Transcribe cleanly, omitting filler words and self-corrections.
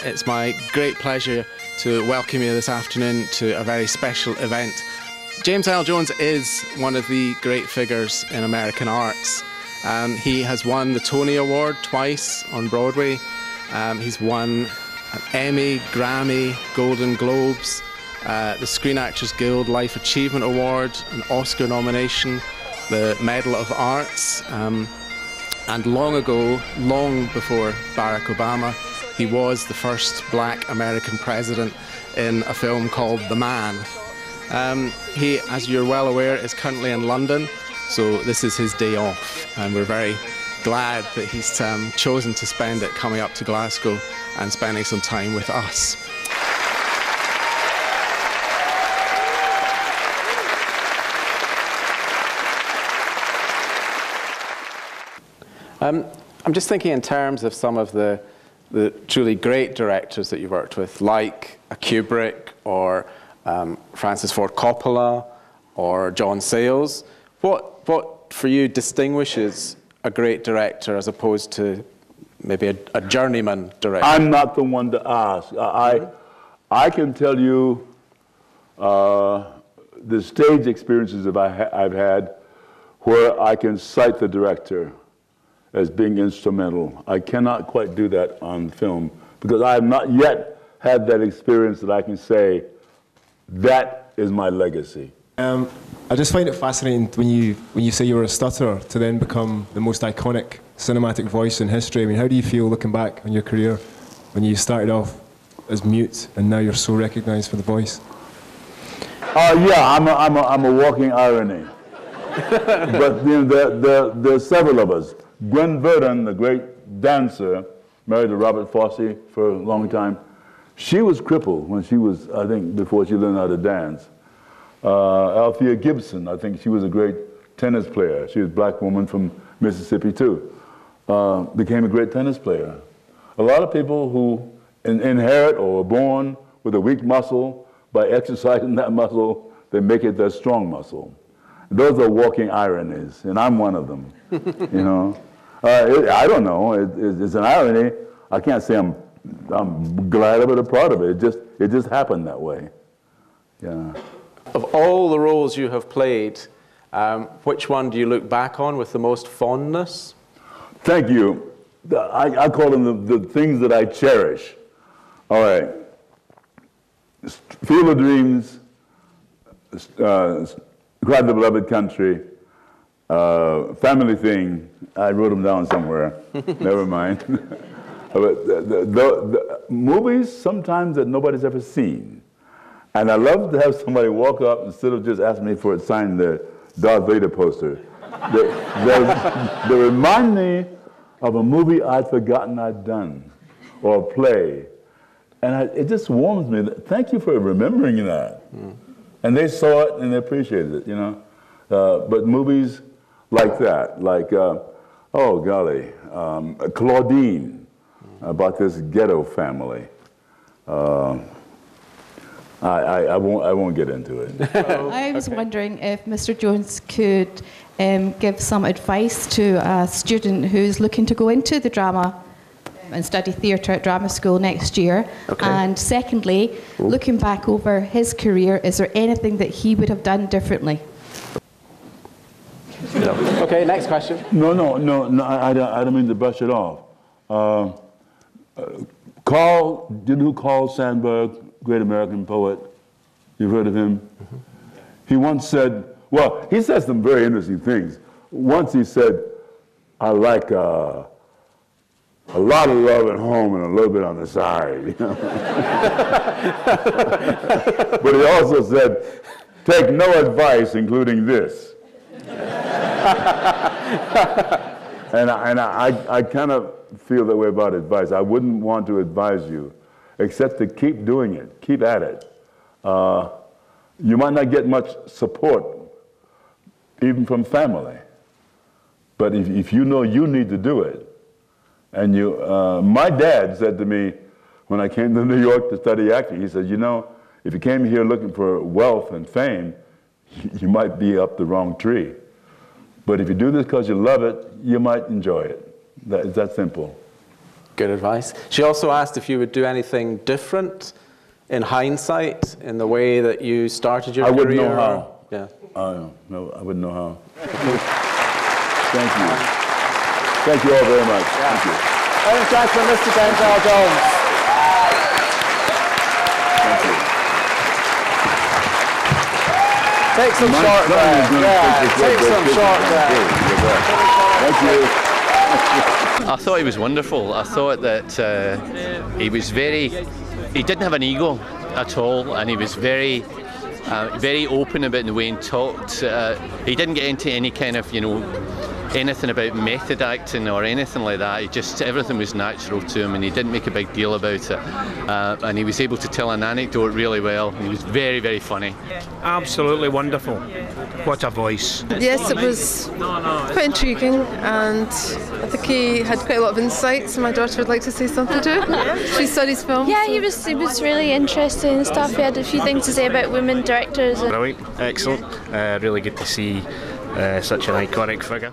It's my great pleasure to welcome you this afternoon to a very special event. James Earl Jones is one of the great figures in American arts. He has won the Tony Award twice on Broadway. He's won an Emmy, Grammy, Golden Globes, the Screen Actors Guild Life Achievement Award, an Oscar nomination, the Medal of Arts, and long ago, long before Barack Obama, he was the first black American president in a film called The Man. He, as you're well aware, is currently in London, so this is his day off, and we're very glad that he's chosen to spend it coming up to Glasgow and spending some time with us. I'm just thinking in terms of some of the truly great directors that you've worked with, like a Kubrick or Francis Ford Coppola or John Sayles. What for you distinguishes a great director as opposed to maybe a journeyman director? I'm not the one to ask. I can tell you the stage experiences I've had where I can cite the director as being instrumental. I cannot quite do that on film because I have not yet had that experience that I can say, that is my legacy. I just find it fascinating when you say you were a stutterer to then become the most iconic cinematic voice in history. I mean, how do you feel looking back on your career when you started off as mute and now you're so recognized for the voice? Yeah, I'm a walking irony. But you know, there's several of us. Gwen Verdon, the great dancer, married to Robert Fosse for a long time. She was crippled when she was, I think, before she learned how to dance. Althea Gibson, I think she was a great tennis player. She was a black woman from Mississippi too. Became a great tennis player. A lot of people who inherit or are born with a weak muscle, by exercising that muscle, they make it their strong muscle. Those are walking ironies, and I'm one of them, you know. I don't know, it's an irony. I can't say I'm glad of it or proud of it. It just happened that way, yeah. Of all the roles you have played, which one do you look back on with the most fondness? Thank you. I call them the things that I cherish. All right. Field of Dreams, Cry the Beloved Country, Family Thing. I wrote them down somewhere. Never mind. But the movies sometimes that nobody's ever seen. And I love to have somebody walk up instead of just asking me for it signed the Darth Vader poster. They remind me of a movie I'd forgotten I'd done, or a play. And it just warms me. Thank you for remembering that. Mm. And they saw it and they appreciated it, you know. But movies like that, like, oh golly, Claudine, about this ghetto family. I won't get into it. I was wondering if Mr. Jones could give some advice to a student who's looking to go into the drama and study theatre at drama school next year. Okay. And secondly, looking back over his career, is there anything that he would have done differently? No. Okay, next question. No, I don't mean to brush it off. Carl, do you know who Carl Sandburg, great American poet? You've heard of him? Mm-hmm. He once said, well, he said some very interesting things. Once he said, I like a lot of love at home and a little bit on the side. You know? But he also said, take no advice, including this. And I kind of feel that way about advice. I wouldn't want to advise you, except to keep doing it, keep at it. You might not get much support, even from family. But if you know you need to do it, and my dad said to me when I came to New York to study acting, he said, you know, if you came here looking for wealth and fame, you might be up the wrong tree. But if you do this because you love it, you might enjoy it. It's that simple. Good advice. She also asked if you would do anything different in hindsight in the way that you started your career. I wouldn't know how. Yeah. No, I wouldn't know how. Thank you. Thank you all very much. Yeah. Thank you. Ladies and gentlemen, Mr. James Earl Jones. Thank you. Take some short breath. Yeah, take some short breath. Thank you. I thought he was wonderful. I thought that he was he didn't have an ego at all, and he was very open about the way he talked. He didn't get into any kind of, anything about method acting or anything like that. Everything was natural to him, and he didn't make a big deal about it. And he was able to tell an anecdote really well, and he was very, very funny. Absolutely wonderful. What a voice. Yes, it was quite intriguing, and I think he had quite a lot of insights. My daughter would like to say something to him. She studies film. Yeah, he was really interesting and stuff. He had a few things to say about women directors. Brilliant, excellent. Really good to see such an iconic figure.